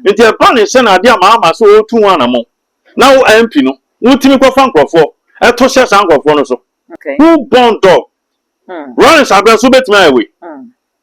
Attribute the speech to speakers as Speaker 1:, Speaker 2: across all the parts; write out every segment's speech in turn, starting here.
Speaker 1: Nti e plan se na ade ama so o tu wana mo. Na wo MP no, wo timi kwa fan krofo. E to hye san krofo no so.
Speaker 2: Okay.
Speaker 1: Who born dog? Lawrence Abraso betimi awe.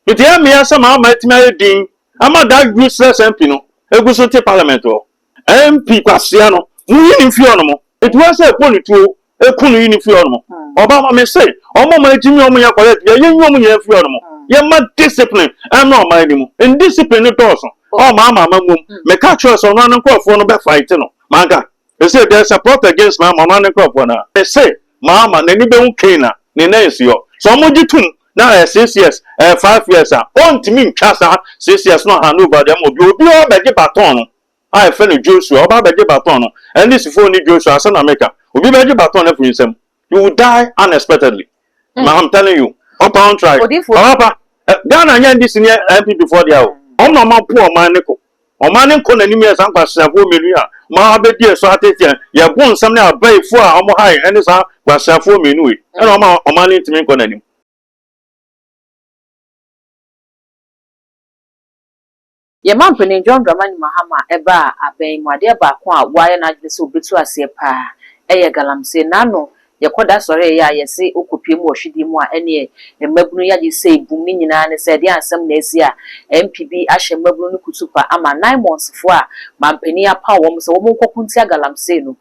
Speaker 1: Nti e me asa ma timi aye din. Ama that useless MP no. Eguso te parliament o. MP kwasia no. Mu yini fi ono mo. It was a political ekunu yini fi ono mo. Obama me say, omo ma timi omo ya correct. Ye nyom ye fi ono mo. Ye ma discipline. Am no ma ni mo. In discipline no doso. Oh mama mum. Me catch us on one crop no be fight no. Manga. They say there's a plot against my mama and crop na. They say mama na ni be unkena. Ni na yo. So mo jitum na 6 years, 5 years on to me chasa 6 years no hand over them obi o beje baton. I feel Joshua oba beje baton. And this phone ni Joshua asa na America. Obi beje baton na finsem. You will die unexpectedly. I'm telling you. Upon try. Papa, Ghana nya this near MP before the hour. O mama poor man niko. O man nko na nimi esa kwasha 4 million. Ma be die so atete ye bon sam na abai fo a omo high ene sa kwasha 4 million e. E o man ntimi nko na nim.
Speaker 2: Ye man Penny John Dramani Mahama eba aben mu ade ba ko a waye na agbe se obetu ase pa eye galamse nano ye koda sore ya ye se okopie mu ohwidi mu a ene e mabunu ya je se ibum ni nyina ne se de ansam na esi a MPB ahye mabunu no kutupa ama 9 months fo a mampeni apa wo se wo mo kokunti galamse no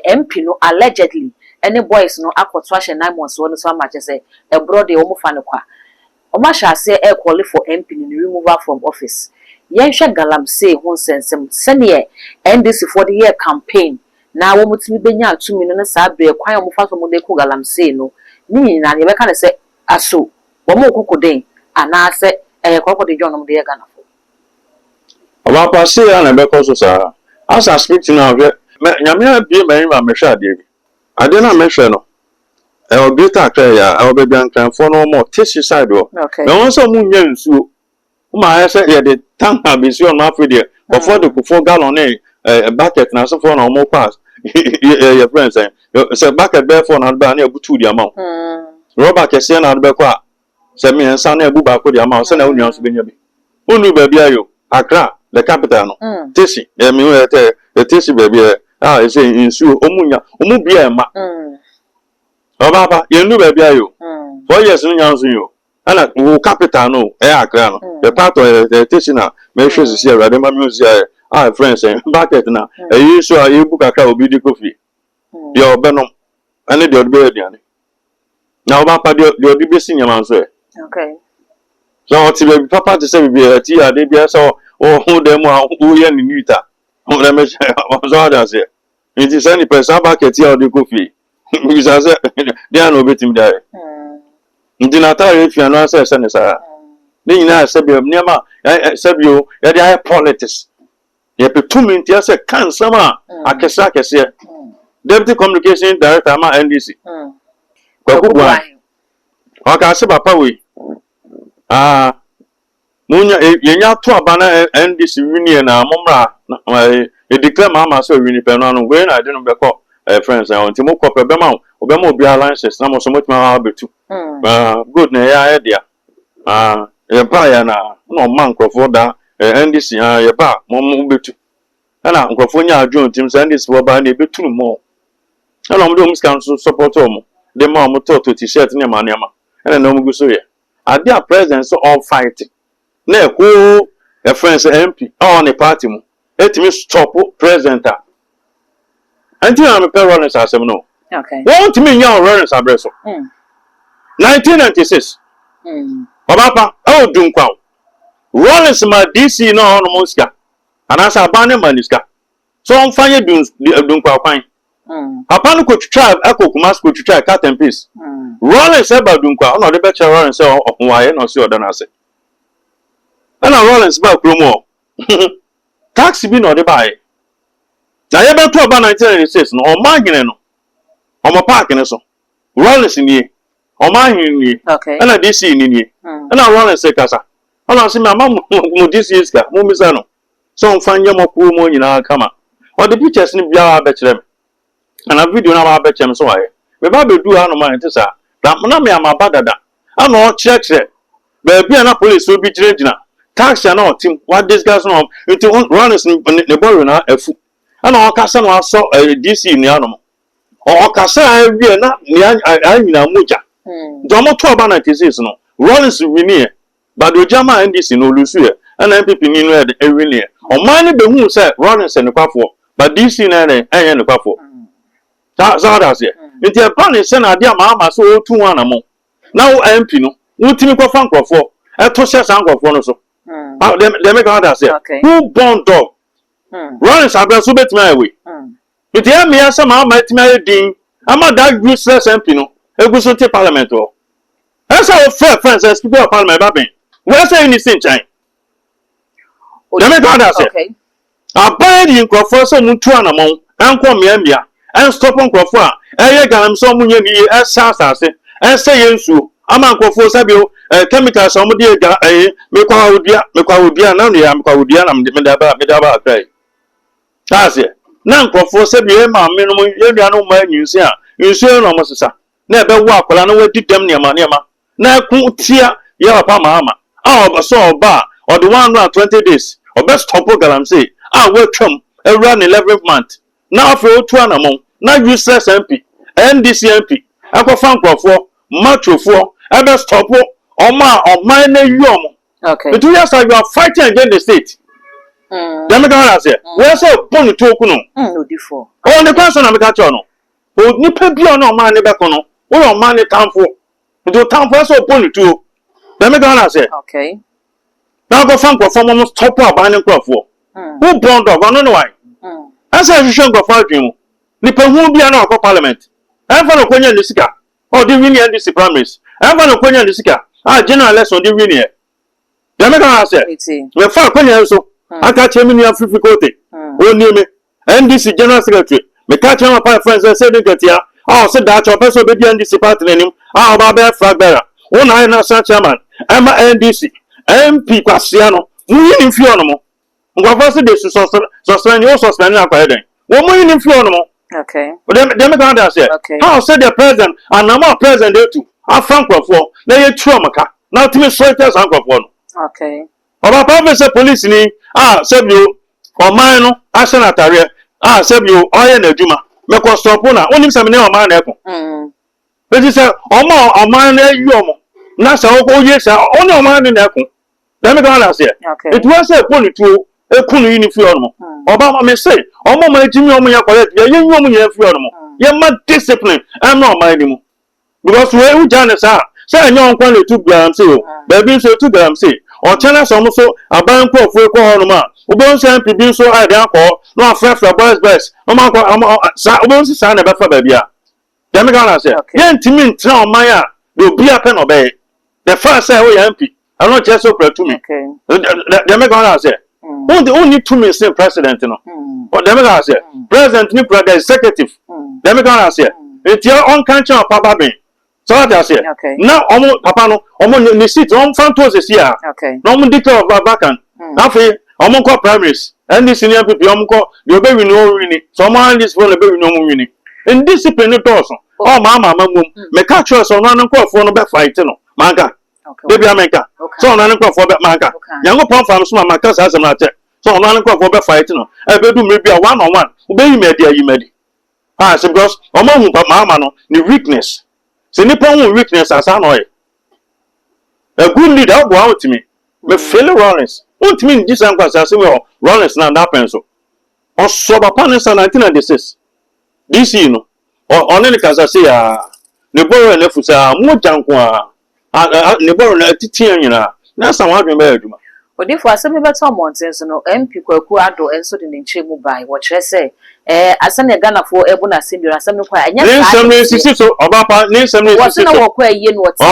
Speaker 2: MP no allegedly any boys no akoto ahye 9 months wo no so ama che se e brode wo mo fa ne kwa o ma sha se e call for MP no removal from office. Yensha galamse ho sensem sene NDC for the year campaign na wo mutimi benya atumi no na sa be kwan mo fa so mo de ko galamse no ni na ye be ka se aso wo mo kokoden ana se kokode John mo de ga na fo
Speaker 1: Oba pa se ya na be ko so sa as I speak now nyame bie me ma mehwe ade bi ade na mehwe no e o greater akra ya e o be biankan fo no mo tissue side o me won so mu nya nsuo I said, yeah, the tank have been on my video before the 4 gallon bucket. Now, so for no more pass. Your friends say, so bucket bear for not buying a good to the amount. Robert Cassian out Bequa. Send me and son a book for the amount. Send out yours, Benjamin. Who knew baby you? Accra, the capital. Tishy, the Tishy baby. Ah, is in Sue Omunya, Omubia. Oh, Papa, you knew baby you. 4 years in you. Ana wo capital no akra no the part of the station make sure see ready ma music friends bucket na you so you book akra obi di coffee your benom ane the obi aduane na oba pa the obi be sinya man so
Speaker 2: okay
Speaker 1: so ti be papa to say be ti ade bia so o dem a wo ye ni nita o dem me so ada say it is any person bucket ya obi coffee because say they no betim there Ndinata refia no asa ese ne sa ni nyina sebio niam sebio ya dey politics ye petumi ntia se kan sama akese deputy communication director ma NDC kwaku bua aka se papa we munya yenya to aba na NDC union na momra e declare ma so wini pe no we na de no be ko friends and ntimo ko pe be ma obema obi alliances na mo so motima abetu good na ya dia ye pa ya na no man krofo da NDC ye pa mo betu na nkrofo nya adwo ntim sa NDC wo ba na betu no mo na mo do muskan so support mo de ma mo to t-shirt ne ma na no mo guso ye ade a president so all fighting na ko e friends MP on the party mo etimi stop president until I'm a parent as no.
Speaker 2: Okay.
Speaker 1: Want me young Lawrence Abraso. 1996. Papa, oh Dunkwa. Lawrence ma DC no on Mosca. And as a banner maniska. So on fire Dunkwa fine. Papa no could try Echo Kumas could try cut and piece. Lawrence about Dunkwa, no the better Lawrence or why no see than I say. And a Lawrence about Promo. Taxi be no the buy. Na ye beto aba 1996 no o magine no o mo park ne so Rollins ni o magine ni na DC ni na Rollins kasa ona se me ama mo DC ska mo misa no so on fanye mo ku mo nyina kama o the pictures ni bia ba kire me na video na ba kire me so aye me ba be du ha no man tisa na me ama badada ana o kire ba bia na police obi gire gina tax and all team what discuss no into runners the ball na efu and all kasa no aso DC ni anom o kasa awie na anyina moja domo to aba 96 no runners win but the Jama NDC no lose here and MPP ni no e win here o man be hu say runners and kwafo but DC na enye ne kwafo that that's here into a plan is na dia ma so 2-1 amon now MP no wutimi kwa fan kwafo e to share san kwafo no so they make others say who born dog runners abia so betimi away it hear me as ma betimi din ama that useless MP no eguso te parliament o esa o friends as speaker of parliament ba ben we say ni sin chan they make others say abai di nkrofo so mutu anamon anko miambia and stop on crofo a eye galam so munye ni esa asase esa yensu ama nkrofo sabio chemicals so mo de mekwa odua na no ya mekwa odua na medaba akrai that's it na nkrofo sabio ma me no yedua no ma nyinsi a nsu no mo sesa na ebe wo akola na wadi dem niama na ku tia ya papa mama obaso oba or the 120 days obe stop galam say we twam run 11th month na afro otu anamon na useless MP NDC MP akofan nkrofo machofo ebe stop Oma na yom.
Speaker 2: Okay.
Speaker 1: But you are fighting against the state. Democrat say, we say bonu to okuno.
Speaker 2: No differ.
Speaker 1: Oh, the person na make no. O nipa bi ona ma ne be kono. O yo ma ne tamfo. Do tamfo so bonu to. Democrat say.
Speaker 2: Okay.
Speaker 1: Now go fan for mo stop aban ne krofo. Who born dog no why? Asa hwehwe go fa adwemu. Nipa hu bi na akọ parliament. Enfa no konya nisika. O di win NDC primaries. Enfa no konya nisika. General lesson di win here. The American say, we fa kwanya so. Aka chemi ni afifi kote. O ni me. NDC general secretary. Me ka chema pa friends say dey get here. Say that your person be NDC party nim. Ba be flag bearer. O na national chairman. Emma NDC. MP kwasia no. Mu yin fio no mo. Ngwa say dey suspend you suspend na kwa den. Wo mu yin fio no mo.
Speaker 2: Okay.
Speaker 1: The American say, how say the president and now president dey too. Afan kwafo na ye tuo maka na timi soiters an kwafo no
Speaker 2: okay
Speaker 1: oba province police ni sebio oman no asenatare sebio oye na adwuma me ko stop na onim se me ne oman na ekon be say oman na yi omo na se wo ye se oni oman na ekon dem go na say it was say polituo ekunu yi ni fi ono oba ma me say omo ma ejimi omo ya correct ye yi omo ya fi ono ye ma discipline am na oman ni mu because we Janice say nyon kwan le 2 grams say o baby so 2 grams say o chana so so aban ko fu ko hono ma ubon say MPB so ai dan ko no afrefra boys no ma ko sa ubon si sa na be fa baby a dem ga na say ye ntimi ntra o man a do bia pe no be the first say o ya MP I no just so to me dem ga na say only to me say president no o dem ga say president ni brother executive dem ga na say it your on country of papa ben. So that's it. Now, papa no, ni seat, fantos is here.
Speaker 2: Okay.
Speaker 1: No, declare of vacant. Now, for primaries, and this senior people, the baby no winning. Someone this will be no winning. In discipline, it also. Oh, mamma, me catch us on one call for no back fight, no, Manka. Baby America. So, on an for that Manka. Young upon farms, my cousin as a matter. So, on an call for back fight, no. I bet you maybe a 1-on-1. Obey me, dear, you made. So because among mamma no, the weakness. So nipa weakness as I know it. A good leader go out to me. Me fail Rollins. What mean this uncle says well Rollins na that pencil. On so panels 1996. This you know. Or on any case I say the borrow na fusa mo janko the borrow na titian nyina. Na someone be aduma.
Speaker 2: Odifo asemi beto mountain so no MP kwaku ado enso de nche mu bai wo kire se asane Ghanafo ebu na asemi asemi kwa anya
Speaker 1: sa ni sisi so obapa ni nsem ni sisi so
Speaker 2: wo kwa ye no wote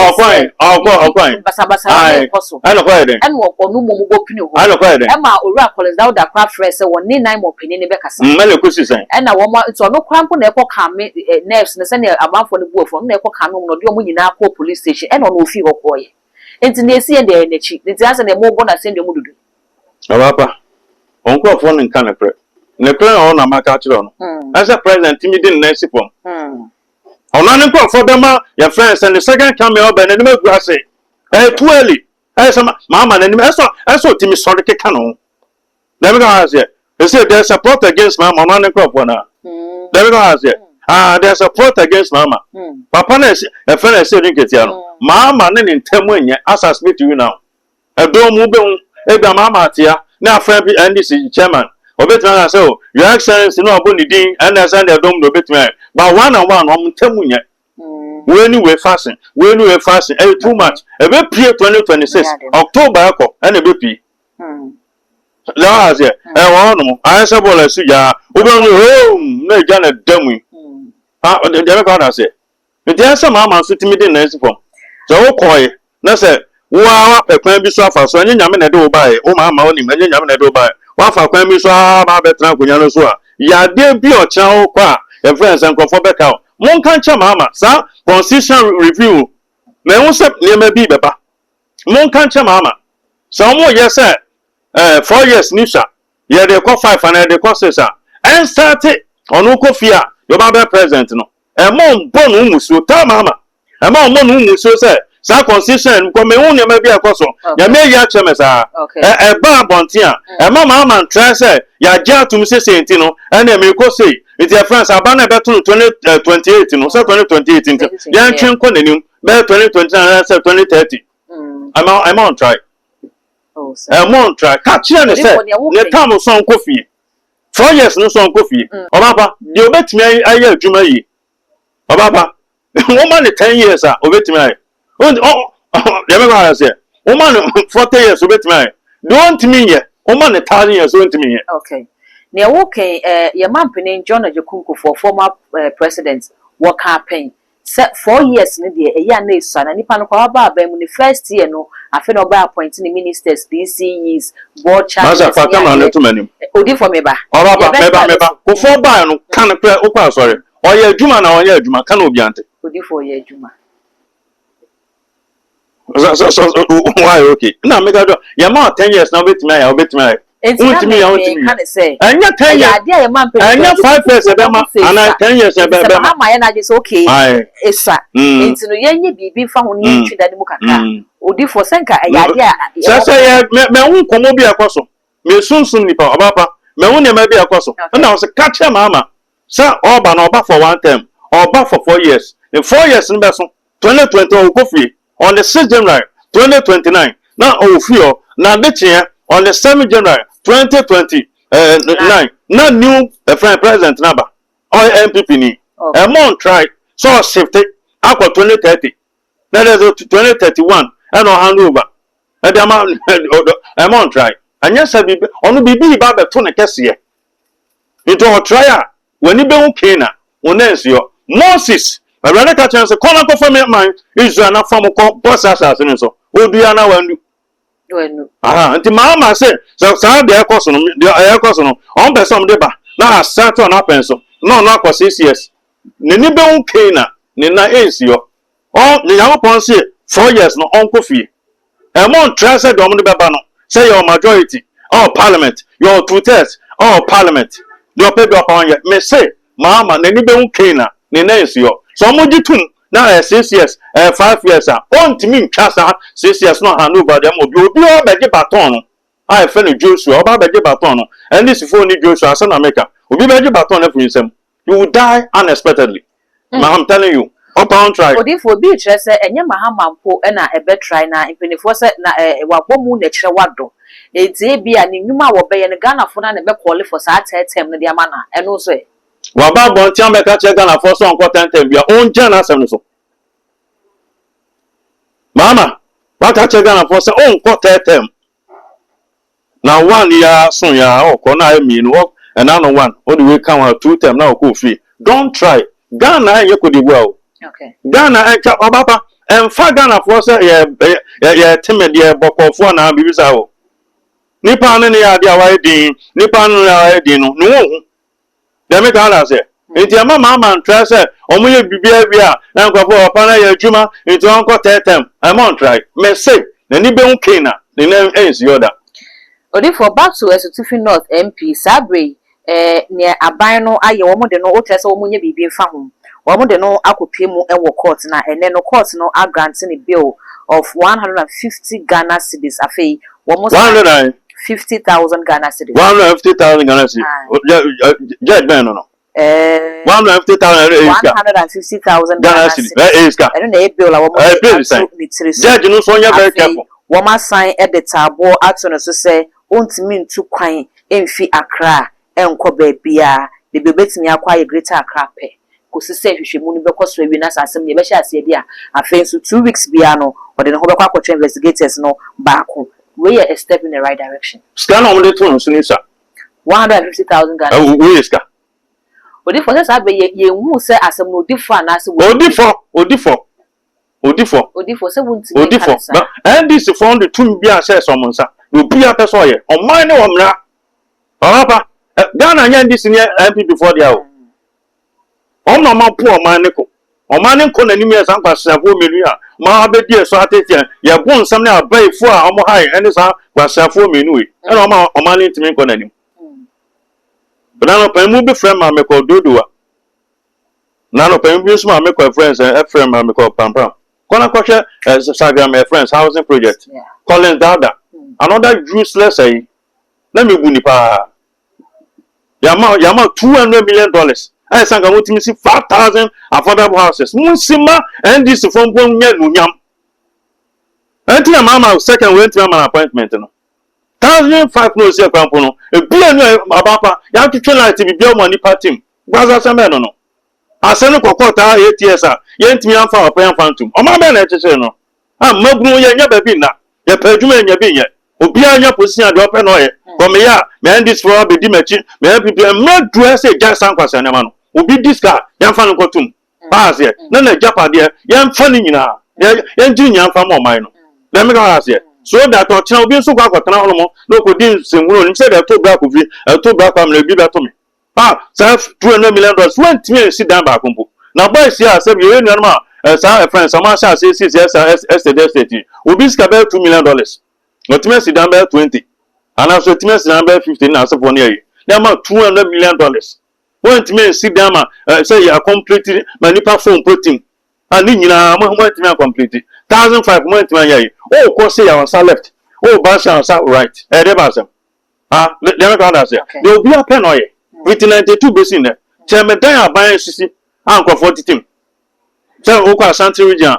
Speaker 1: kwan
Speaker 2: basa na koso
Speaker 1: ana kwa den
Speaker 2: en wo onu mo go pini ho
Speaker 1: ana kwa den
Speaker 2: e ma owura college da da kwa frɛ se wo ni nine mo pini ne be kasa
Speaker 1: mmele kosi sen
Speaker 2: en na wo mo so no krampo na ekɔ kame nerves ne se ne amanfo ne buofo na ekɔ kame no de omo nyina akɔ police station en no ofi ho kɔye enti na esi en de nechi enti ase na mo bo na send mu dudu
Speaker 1: abapa onko fo ne kan pre ne plan on na maka kire no as a president mi din na sipom ona ne ko fo be ma your friends and the second come your ben ne magu ase too early mama na nim eso timi sorry keka no let me go ask you they say there's a plot against mama no crop na let me go ask you there's a plot against mama papa na e fe na say nketia no mama na ne ntemu anya as me to you now edo mu be e gba mama atia na afra bi NDC chairman obetima say your excellency no aboni din and send the dom do obetima but one on one om ntemu nya when we fasting too much e be pray 2026 October ko and e be pray Laze wonu ansa bola suja obe na ja na damu de be ka na se de ansa mama so timi de na sifo so wo koye na se wa pekwan bi so afa so anya nyame na de wo bae o mama oni anya nyame na de wo bae wa fa kwan bi so ba betra konya no so a ya de bi o cha wo kwa e friends nkofo be ka mon kan cha mama sa constitution review me won se ne bi beba mon kan cha mama so mo ye se 4 years nisha ye de ko 5 and de ko 6 and start onu ko fia yo ba be president no e mo bonu musu ta mama e mo no musu se sa constitution ko me won ye ma bi akoso ya me ya cheme sa e ba bontia e mama try say ya ja tum se senti no and e me ko say it your friends abana be 2028 no so 2028 ya ntwen ko nanim be 2029 say 2030 I'm on try. Oh, I'm try. Catch you and say, let time son coffee. 4 years no son coffee. Obaba, you bet me I Juma ye. Obaba, woman 10 years are obet me. Oh, never say, woman 40 years obet me. Don't me ye, woman 1,000 years went to me.
Speaker 2: Okay. Near walking, your man penning John Ajukunku for former president, work campaign. Set 4 years in the year na son and nipa no kwa ba in the first year no afi no ba appointing ministers DCEs board chairman
Speaker 1: Master fa kama na to mani
Speaker 2: odi for me ba
Speaker 1: meba ko fo ba no kan pe o kwa sorry oye adwuma na oye adwuma kan obi ante
Speaker 2: odi for ye adwuma
Speaker 1: so why okay na me ga do ya ma 10 years na obetimi Ultimate, can say, and you 10 years, and you 5 years, and 10 years, and
Speaker 2: is okay. It's into the young be found in the Mukaka. Odi for Senka, a idea.
Speaker 1: Say, me won't come be a cosso. Me soon nipa, Papa, me won't be a cosso. And I was a catcher, Mamma. Sir, Orban or for 1 term, or back for 4 years. In 4 years in Besson, 2020 or coffee on the 6th January, 2029. Now, oh, fear, now this year on the 7th January. 2029 na new friend president number or MPP ni a month try so shifted akwa 2030 na there's 2031 and on handover and a month try anya sabi onu bibi ba be to ne kese into try when ni be okay na onense yo Moses Abraham ka chance kola ko family man Israel na fam ko boss assassin so odua na wandu nti mama say so de ekoso no on person de ba na start on happen so no akwa 6 years ne ni be okay na ne na ensio on the young pon say 4 years no on kofi e mon try say dom de beba no say your majority or parliament your 2/3 or parliament your people upon ye me say mama ne ni be okay na ne na ensio so mo gitum na 6 years 5 years on timi ntwasa 6 years no hand over them obi o beje baton no I fe no Joshua oba beje baton no and this phone ni Joshua asa na America obi beje baton na finsem you will die unexpectedly I'm telling you upon try
Speaker 2: odi for bi kire se enye mahamampo na ebe try na impenifo se na wabomu na kire wado eti bia ni nwuma wo be ye ne Ghana fo na ne be call for sa term no de amana eno so
Speaker 1: waba bonti ameka che Ghana for so onko 10 bia on jana asem so mama waka che Ghana for so onko 10 na 1 year so ya oko na emi no and na no 1 all the way can 2 term na oko free don't try Ghana ye ko dibu o
Speaker 2: okay
Speaker 1: Ghana enka obaba emfa Ghana for so ye timid ye bokofo na bibisa o nipa ne ya dia wa edin nipa no ya edin no no they make all say enti mama try say omo ye bibia bia na nkofo opa na ye adwuma enti onko 10 I'm on try me say na ni be okay na the name is yoda
Speaker 2: odi for back to Esutufi North MP Sabre ne aban no aye wo mo de no o tese wo mo nya bibi mfa ho wo mo de no akopie mu e wo court na ene no court no agrant ne bill of 150 Ghana cedis. Afei, almost 150,000 Ghana cedis.
Speaker 1: 150,000 Ghana cedis. Judge Ben no.
Speaker 2: 150,000 Ghana cedis. I don't know bill
Speaker 1: Judge no so very careful.
Speaker 2: Woman sign at the table at so say ontimi ntu kwan emfi Accra enko baabia the bebetimi akwa greater Accra pe kosi se hwehwemu no bekoso awi na asem ne be hye ase dia afei so 2 weeks bia no ode ne ho bekwa akwa investigators no baako we are a step in the right direction.
Speaker 1: Scan on the tone so nisa
Speaker 2: 150,000 Ghana.
Speaker 1: We ska
Speaker 2: Odi for say be ye hu say asem no odi for na se
Speaker 1: odi for
Speaker 2: say wonti
Speaker 1: odi for and this from the tune bia say somonsa obi apeso ye oman ne omra papa Ghana nya this near MP before dia o omna ma po oman ne ko na nim ya san kwasafo menu a ma abedi eso atetia ye bo nsam ne abaifo a omo hai ene san kwasafo menu e na oman ne ntimi ko na nim Banana Pemu be friend ma me call Dodua. Nano Pemu be my make friends and a friend ma me call Pampam. Kona Kosha as Saga my friends housing project. Colin Dada. Another useless say. Let me win pa. Yama $200 million. I sang about to see 5,000 affordable houses. Munsima and this from one year Nunyam. Until Mama second went to an appointment. 1,005 no se kwampo no ebia no abapa ya twetwe light bi bia mo ni party gbaza seme no asene kokota ATS a yentimi amfa opan fantum o ma be na echeche no magunu ye nya ba bi na ye padwuma nya bi ye obi anya position ade open no ye come ya me this for be di machi me people ma dua se ja sankwasa na ma no obi diska yamfa no kotum pass ye na japade yamfa ni nyina ye nji nyamfa mo man no let me go ask ye so that o chen obi so kwa kwatana hono no ko din senwuro ni say that to bra ko fi to bra kwa mle bi beto me self $200 million went me sit down back kompo na boy see say you know ma sa friend sama sha say estate obi ska be $2 million no time sit down be 20 and also time sit down be 15 na so for near na ma $200 million went me sit down ma say you are complete manipa phone protein and nyina mo went me complete 1,005 mo went me yayi oh ko say you on left oh ba sha on right dey ba sam let me go that say they be a pen oye with 92 basin there chairman dan aban sisi anko 40 team say o kwa Ashanti region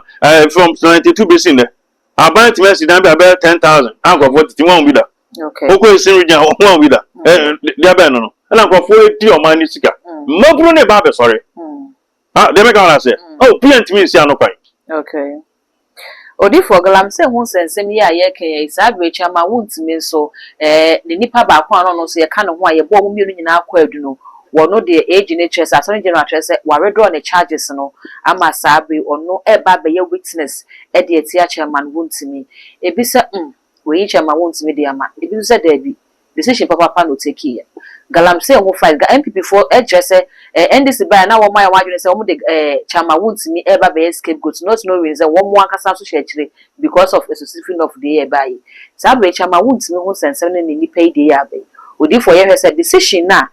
Speaker 1: from 92 basin there aban team si dan be about 10,000 anko 40 team one with that
Speaker 2: okay
Speaker 1: o ko Eastern region one with that there be no na anko 40 o man ni sika mabru ne ba be sorry let me go that say oh plant me si anko
Speaker 2: okay Odi for galam se hu sensem ye aye kan ye isabre chama wuntimi so ne nipa ba kwa no so ye ka ne ho aye bo mu nyina akwa adu no wono de age ne chess attorney general chess wa redraw ne charges no ama sabre ono e ba be ye witness e de etia chairman wuntimi e bi se we yi chairman wuntimi de ama e bi se da bi decision papa no take here galam se hu fight ga MPP for say NDC by na wo mai wadwene se wo de chairman wuntimi e ba be scapegoat not no reason wo mo akasa so hye because of association of the year by sabre chairman wuntimi hu sensem ne ni pay de ya be odi for ye say decision na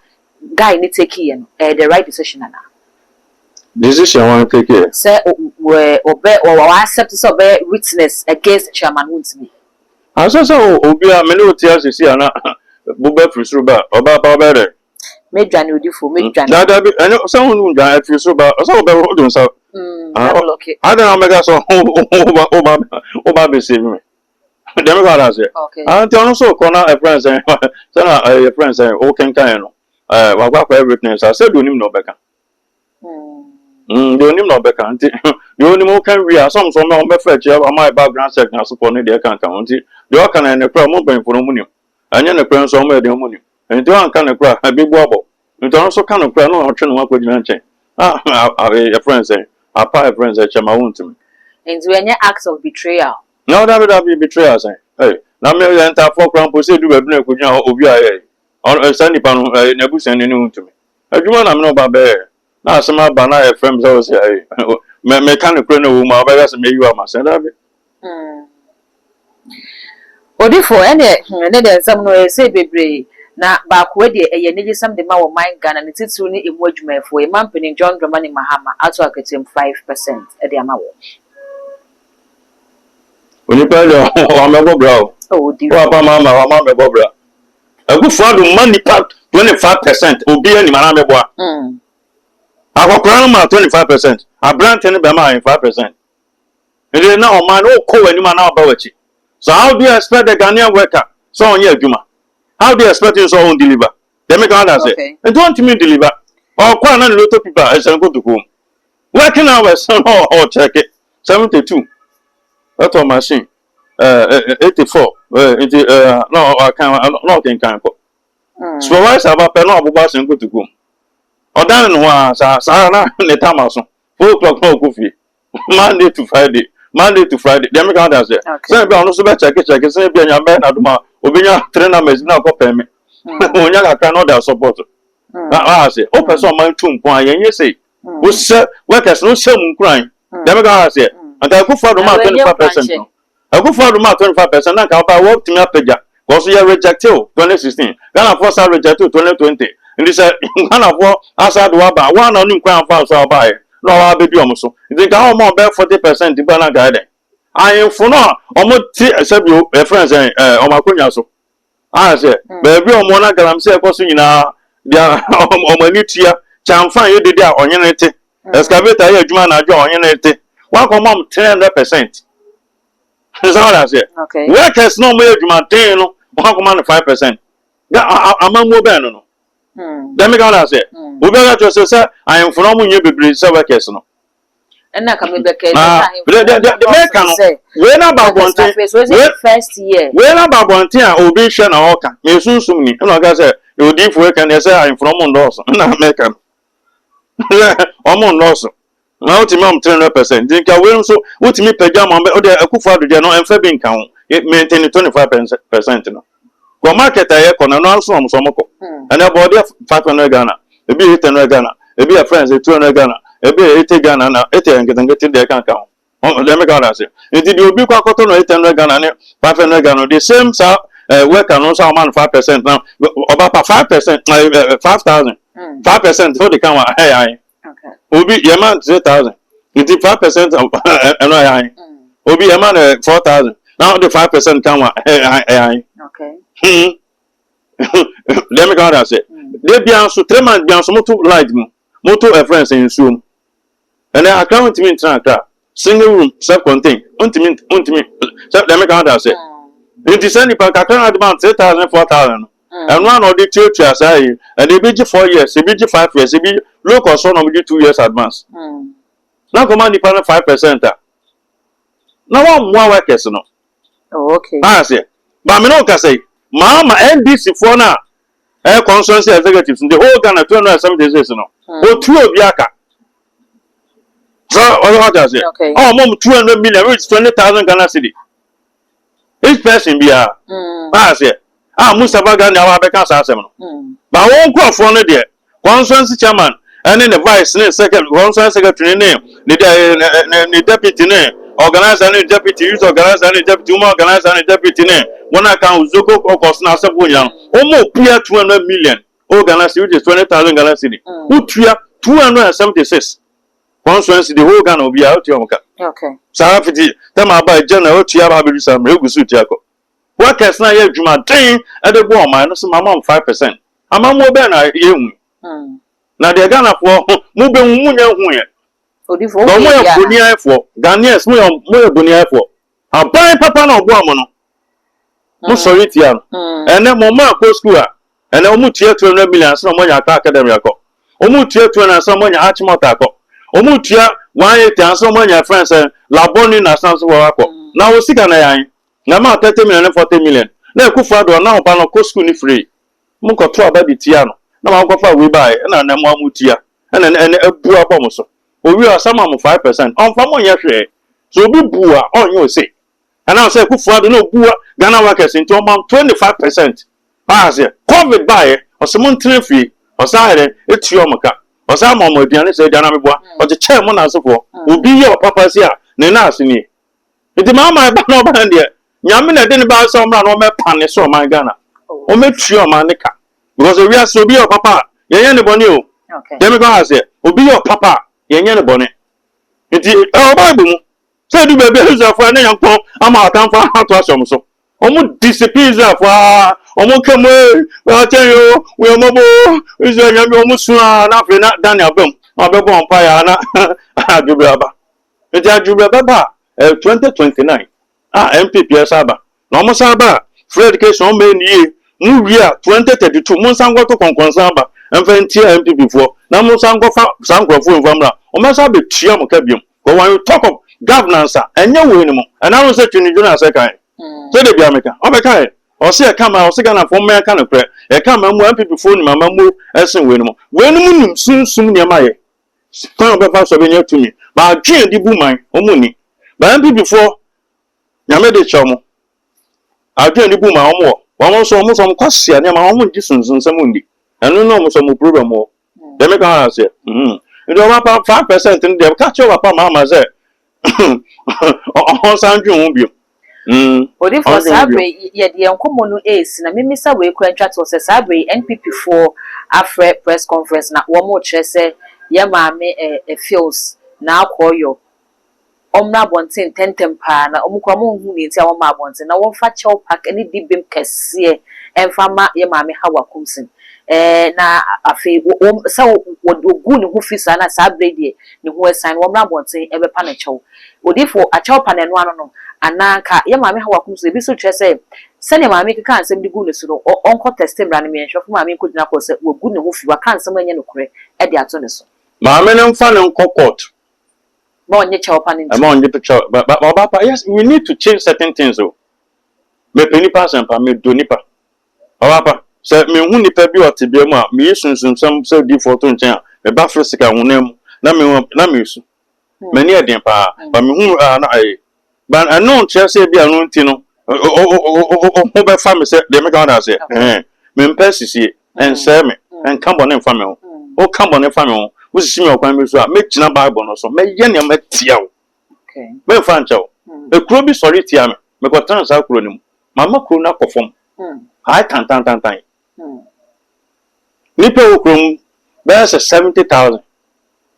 Speaker 2: guy ni take here no the right decision na
Speaker 1: decision one take here
Speaker 2: say we obey or accept so be witness against chairman wuntimi
Speaker 1: aso so obi a me no tia sisi ana bube frisuba oba ba bere
Speaker 2: medwane odifo medwane
Speaker 1: da bi ene so hunu dwan frisuba so oba odun so
Speaker 2: okay
Speaker 1: ada na mega so oba be save me dem go ala say anti ono so ko na friends so na friends o ken kan no wa gba kwa everything so say do nim no beka do nim no beka anti do nim o kan wi asom so me o be fetch my background check na so for ne de kan kan anti do kan na ne pra mo ben for mo nim anya ne pra so mo de mo nim enti wan kan ne pra bi bo abo enti ono so kan ne pra no o twe no wa kwagina nchen friends apa friends chama wontum
Speaker 2: enti we nya acts of betrayal
Speaker 1: no that be betrayal say na me enter for crampo say do baby na kwagina obi aye on sani pa no na busan ne wontum adwuma na me no ba be na asema ba na friends so say me kan ne pra no wo ma ba ga say me yiwa ma say that be
Speaker 2: odi for ene de nsam no say bebre na ba ko de eye ne gisam de ma wo man Ghana ne titru ni emu adwumafo e mampeni John Dramani Mahama ato akatem 5% e de ama wo
Speaker 1: When you pay your brow.
Speaker 2: Oh, dear.
Speaker 1: Mama, Bobra. A good father money part 25%. Obi any maname boa. I got grandma 25%. I brand 10 bema in 5%. And then now man oh call any man about it. So how do you expect the Ghanaian worker so on your Juma? How do you expect him so on deliver? They make another say. And don't me deliver. Or quite a lot of people as I go to home. Working hours or check it. 72. That's all machine. 84. No, I can't not in camp. Supervisor about pen of bus and go to home. Or down was Sarah Netamason. 4 o'clock no coffee. Monday to Friday. Monday to Friday. They make out as it. So I also check it. Say, be a man at my Obinia trainer is now copy me. When you cannot their support. I say, open some my tomb, and you say, who said, workers no shame crying. They make out as it. And I go for the 25%. I go for the 25%. I can work to me up again. Because you rejected 2016. Ghana force I rejected 2020. And this is Ghana for outside the Waba. One on new crown for our buy. No, I'll be doing so. You think how more about 40% the banner guide. I am for now. Almost except you, friends, on my kunyaso. I say, baby, on one I'm saying, because you know, they are on my new tier. Chamfan, you did that on your net. Excavator, you man, I join your net. One common 300%. That's all I say.
Speaker 2: Okay.
Speaker 1: Workers no more to maintain 1.5%. I'm a more banner. Let me go and say, we better just say, I am from you, be workers.
Speaker 2: And I come back.
Speaker 1: The say, when about one thing,
Speaker 2: first year.
Speaker 1: When about one thing, obation or can, may soon soon. And like I said, you deep work and they say, I'm from Mondoso. And I make them. I'm Mondoso. Now to mom 300%. Think I will so what me pajama or the Akufa do not and Fabian count. It maintain 25%. Go market I can announce from Somoko. And about 500 Ghana. A be 800 Ghana. A be a friends 200 Ghana. A be 80 Ghana. 80 and get their account. Let me go and say. It did you be cotton 800 Ghana, 500 Ghana. The same work and also amount 5% now. About 5%, 5,000. 5% for the camera. Hey, Obi Yaman 3,000. You take 5% of NII. Obi Yaman 4,000. Now the 5% come AI.
Speaker 2: Okay.
Speaker 1: Let me go and say. They be answer 3 months be answer motor light motor a friends in Zoom. And then account me in Tranca. Single room, self-contained. Ultimate. Let me go and say. In December, I can demand 3,000, 4,000. And one of the church as I and they be 4 years, they be 5 years, they be local son of 2 years advance. Now command the 5%. Now one more workers no.
Speaker 2: Oh, okay.
Speaker 1: I say, but me no can say, Mama NDC for now. Air consultancy executives in the whole Ghana 276 no. Oh, 2 of Yaka. So what I say?
Speaker 2: Okay.
Speaker 1: Oh, mom 200 million, which 20,000 Ghana city. Each person be a. I say. Mustafa Gandhi our become assassin. But one call for no there. Constituency chairman and then the vice second constituency secretary name, the deputy name, organize any deputy, youth organize any deputy, organize any deputy name. One account Zoko or Cosna Sabuyan. Almost clear 200 million. Organize which is 20,000 Ghana city. Who clear 276. Constituency the whole Ghana will be out your
Speaker 2: okay.
Speaker 1: Sarafiti, them about general Tiaba Sam Regusu Tiako. Workers na ye juma den e de bo man no so mama 5%. Ama mo be na ye hu. Na de Ghana for mo be mu nya hu ye.
Speaker 2: Odifo
Speaker 1: mo ye bonia for Ghanaians mo ye bonia for. Aban papa na obo am no. Mo sorry tia no. Ene mo ma ko school a. Ene mo tie 200 million so mo nya aka academy akọ. O mo tie 200 so mo nya Achimota akọ. O mo tie 180 so mo nya friends Laboni na sanso akọ. Na o sika na yan. Na ma 30 million and 40 million. Na ekufa do na opa no ko school ni free. Mo ko to aba bi tia no. Na ma ko fa we buy na na mo amutia. Na ebu abom so. Owi asama mo 5%. On fa mo nya hwe. So obi bu a onye o say. And now say ekufa do no bu Ghana workers into amount 25%. Ah say COVID buy o se mo ntre free. O sa here etu o maka. O sa mo aduane say Ghana meboa. O je che mo na asofo. Obi ye papa si a ne na asini. Iti mama ba no ba ndie. Nyame na de ne ba so mra no me pane so man Ghana. O me trio man ne ka. Because we are so be your papa. Ye ne boni o. Okay. Dem go say obi your papa ye ne boni. Iti Bible mu Say do baby who's a friend and come, I'm out time for how to assume so. Almost disappears for almost come away. Well, I tell you, we are mobile. Is a young almost nothing not done your boom. I'll be born Payana. Jubaba. It's a Jubaba 2029. MPP Saba. No Saba. Fred case on many New Year 2032. Monsango to Conconsaba. And Ventia MPP before. Now Monsango Sanko for Vamra. Or must have a Chiam Cabium. But when you talk of governance, and you win, and I was at Unijuna second. So they be American. Okay. Or say a camera, or second for me, kind of prayer. A camera, more people phone my mamma, as in Winmo. When soon near my come up fast to me. But I can't do my own money. But I'm before Yamede Chomo. I can't do my own more. One also almost on Cassia near my own distance on some mundi. And no more some problem more. They make our answer. You know about 5% in the catch over Mamma said. On San June.
Speaker 2: Odi for Sabre, yet the uncommon ace, na Mimisa way contract was a Sabre NPP4 after press conference. Na one more chess, Yamame a feels now call you. Omna bontin tentempa, na Omukamu who needs our mabons, and I won't fetch your pack any deep bim cassia and Fama Yamame Hawa Kumsin. Na a fee so what good who fits an Sabre, the who sign one bontin ever panacho. Odi for a chop and one no. Ananka ye maame hawa kumso ebi so twese se ne maame keka ansem de gu ne so no onko testem bra ne me nhwefo maame ko gyina ko se wo gu ne ho fi wa kan ansem anya no kure e de ato ne so
Speaker 1: maame ne mfa ne nkọ court
Speaker 2: ma onye chawpa ne
Speaker 1: ma onye picture but yes we need to change certain things o me peni pass and me do nipa papa se me hu nipa bi ote bia mu a me yesunsun sam se di photo nchen a me ba frisika hu na mu na me su me ne eden pa ba me hu na ai but I know Chelsea be alone tino. Who be family say they make out say me mpesi and say me and come on in family. Oh come on in family. We see me okwan me so make gina Bible no so me ye ne me tia wo.
Speaker 2: Okay.
Speaker 1: Me fan chawo. E kuro bi sorry tia me. Me ko tan sa kuro ni mu. Mama kuro na perform. I tan. Ni pe wo kuro mu be say 70,000.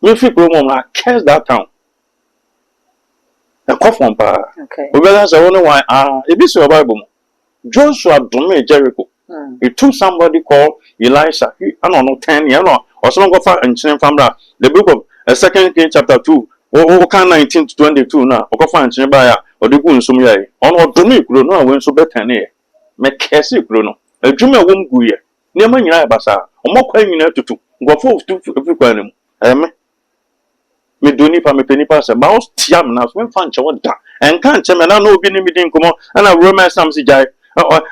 Speaker 1: Me fi kuro mu na curse that town. A cough on pa.
Speaker 2: Okay.
Speaker 1: We realize I wonder why it is your Bible. Joshua Dome Jericho. He took somebody called Elisha. I don't know 10 years or some go far and change from that. The book of 2 Kings chapter 2. Oh, 19 to 22 now. Or find Chibaya or the Gun Sumia. On Dome Grono when so better near. Make Cassie Grono. A Juma womb guya. Near my basa. Or more quite to two. Go for two every quanum. Me doni pa me peni pa se mouse tiam na so me fan che woda en kan che me na no obi ni mi din komo na Romans sam si jai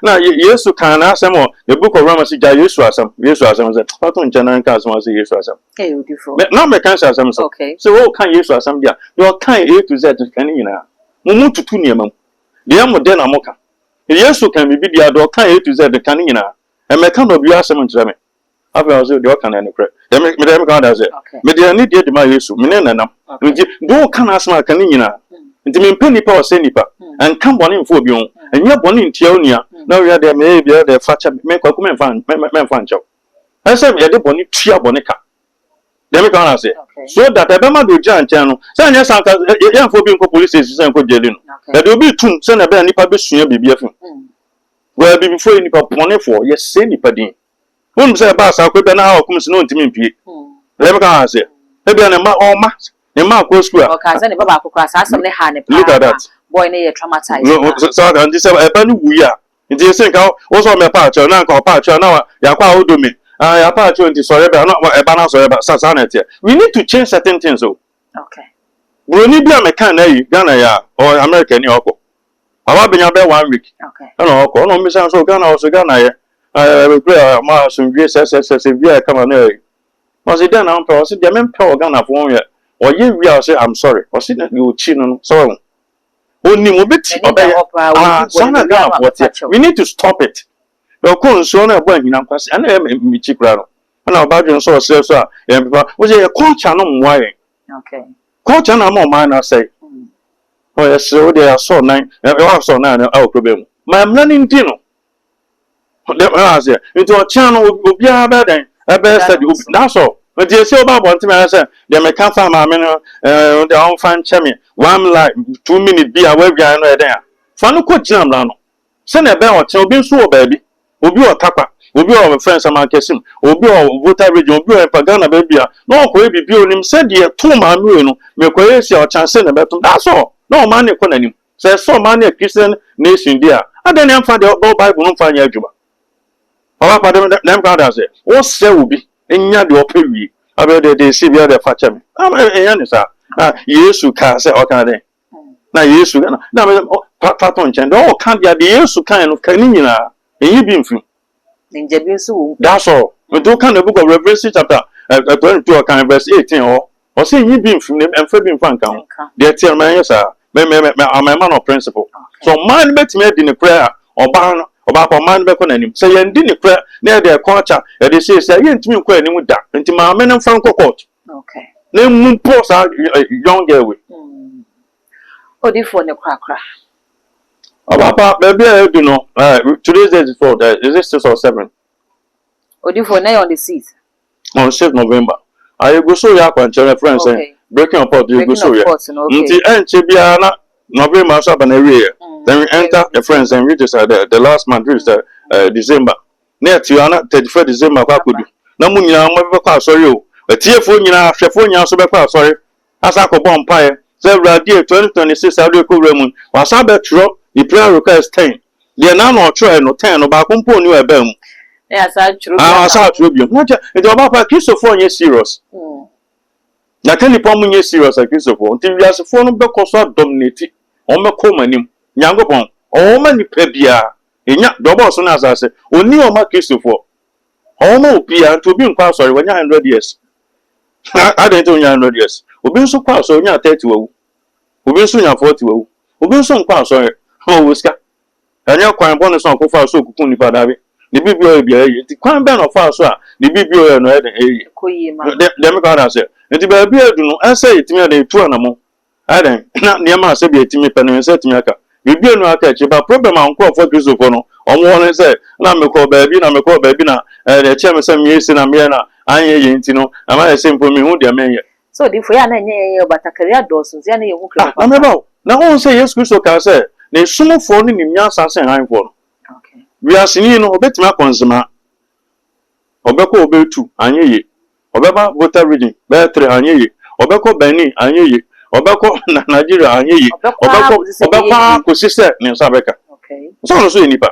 Speaker 1: na Yesu kan na asem o the book of Romans si jai Yesu asem say pato nche na kan asem say Yesu asem
Speaker 2: beautiful
Speaker 1: na me kan asem so
Speaker 2: okay
Speaker 1: so wo kan Yesu asem dia you kan A to Z kan ni na mu tutu ni emam dia mo de na mo ka Yesu kan bi dia do kan A to Z kan ni na e me kan obi asem nche me after also the kan na ni kre me kan da say me dey need dey ma Yesu me na nam nti do kan asma kan ni na nti me mpani pa o se nipa en kan boni mfo bi on enya boni ntia onia na we dey me bia dey facha me kwaku me fa nchaw I say me dey boni tia boni ka dem kan na say so that e be ma do jan chen no say anya san ka ye mfo bi nko police station ko jeli no e dey obi tum say na be nipa be sua bibia fun we be before nipa boni for ye say nipa din won say ba sa ko be na ha okum se no ntimi mpie dem kan na say e bia na ma o ma ne ma ko school
Speaker 2: okay say ne baba akokra sa asem ne ha ne pa
Speaker 1: look at that
Speaker 2: boy ne traumatized
Speaker 1: no so that this e ba ni wuya nti say ka wo so me pa acho na ka pa acho na ya kwa odomi ya pa acho nti so be na e ba na so be sa na tie we need to change certain things so
Speaker 2: okay
Speaker 1: we need be American na yi Ghana ya or American ni oko awa benya be 1 week
Speaker 2: okay
Speaker 1: na oko no mi say so Ghana so Ghana ye pray ma so vie se vie kama na yi was it then am was it dem empower Ghana for one or you real say I'm sorry or see that you chin no so oni mo beti sana Ghana for we need to stop it the kon so na bo ahina kwase ana mi chikura no na obadwe so so a em pa wo say culture no mwa yen
Speaker 2: okay
Speaker 1: culture na mo man na say oh yes so they so nine e so na na problem my planning tin no dem say into channel obi aba den ebe said that's all But you say about one thing I said, they may come from my men, the own fan chemi, 1 like 2 minutes be away behind there. Fanuko jam down. Send a bell or tell be so baby. Obi or Tapa, Obi or friends among Kessim, Obi or Water Region, Obi or Pagana baby. No, could be building him said, dear, 2 man, make or chance in about that's all. No money for him. Says so many Christian nation there. I don't find the Bible, don't find your juba. Our them God say, what say will be in your period. I bet they see the other fatcher. I'm a answer. Yes, you can't say, okay. Now, yes, you can. Now, Paton Chand, oh, can't be a yes, you kind of canina. And you been free. That's all. But don't kind of book of Revelation chapter 22, kind of verse 18 or say you been from them and Fabian Frank. They tell me, yes, sir. I'm a man of principle. So, mind bet me in the prayer or barn. About man back on him. Say, and didn't prayer near their culture, and they say, I ain't me quitting with that. Into my men and Franco court.
Speaker 2: Okay.
Speaker 1: Name moon post out young girl.
Speaker 2: Oh, the phone the crack.
Speaker 1: About baby, I do know. Today's day is 4, is it 6 or 7?
Speaker 2: Oh, the phone on the seat.
Speaker 1: On 6 November. I go so yak and tell friends saying, breaking apart, you go so yak. Until end Chibiana, November, up and area. Then we enter the friends and register the last month, which is December. Near Tiana, 31st December, Kakudu. No money, I'm never sorry. A tear for you now, Shafonia, so sorry. As I could bomb pie, several dear 2026, I'll do Raymond. Was I bet you, the prayer request 10. They are now not trying no 10 about component you a bell.
Speaker 2: Yes, I true.
Speaker 1: I saw tribute. Not it's about Christopher, serious. Now, can you pomp me serious like Christopher until you have a phone because I dominated on my common. Yango all many pebia. In ya, double soon as I say, only on my Christopher. Almost Pia to be in class sorry when you're 100 years. I don't know 100 years. We've been so class on your 30. We've been soon 40. We've been so class sorry. Oh, whisker. And your crime bonus on for so cool Padavi. The BBO, the crime ban of fast, the BBO and the Democrat said, and the baby do not answer it to me the 2 animal. I don't not near my Sabi to me, Penny and said to me. You be no catch about problem on call for Christopher. On one say, I'm a call baby, I'm a call baby now, and the chairman some years in America. I ain't, you know, am I saying for me who they may. So if we are not but a career doors, then you won't. I'm about now. One say yes, Christopher said, there's some phone in your assassin. I'm for. Okay. We are seeing no bet my consumer. Obeko Obe 2, and ye. Obeba Water Reading, Betre, and ye. Obeko Benny, and ye. Obeko Nigeria anyi Obeko ko sister ni Nsabeka okay so no so nipa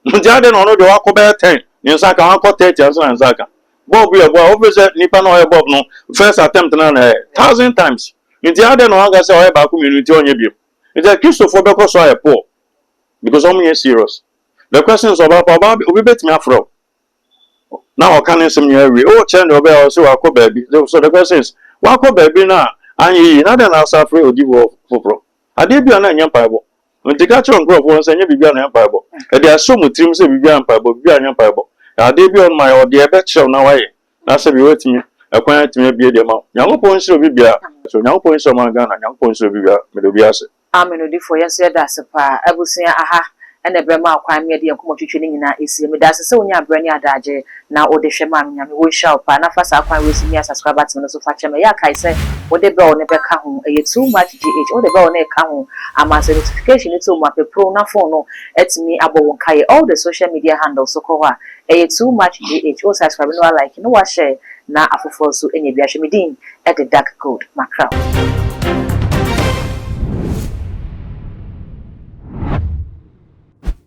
Speaker 1: njade no no de wa ko be 10 ni Nsaka wa ko 30 so Nsaka bob we boy obese nipa no e bob no first attempt na 1,000 times njade no ga say o e ba community onye bi nje Christopher Beko so e poor because I'm here serious the questions about obi bet me afro now can nsem you every oh change obi o say wa ko baby so the questions wa ko baby na anyi na dey na suffer odiwo foforo ade bia na anya mpaibo ntika chiro nkrofo nse nya bibia na mpaibo e dey asom trim se bibia mpaibo bibia anya mpaibo ade bia on my ode e be chiro na waye na se bi wetimi ekwan atimi bia de ma nyankopon nse bibia so nyankopon nse ma Ghana nyankopon nse bibia me do bia se
Speaker 2: amen odifo yesi da se pa abusia aha ene brema akwan me de enkomo twetwe ni nyina esi me da se onya brani adaje na ode hwema nya me wo hwa pa na fa sa akwan we si mi subscribe button no so fa chema ya kai se ode be one be ka ho e too much gh ode be one ka ho ama se notification ni to mo ape pro na phone no etimi abo won kai all the social media handles so ko ha e too much gh o subscribe no like no wa share na afofo so enye bia hwemedin at the dark code macra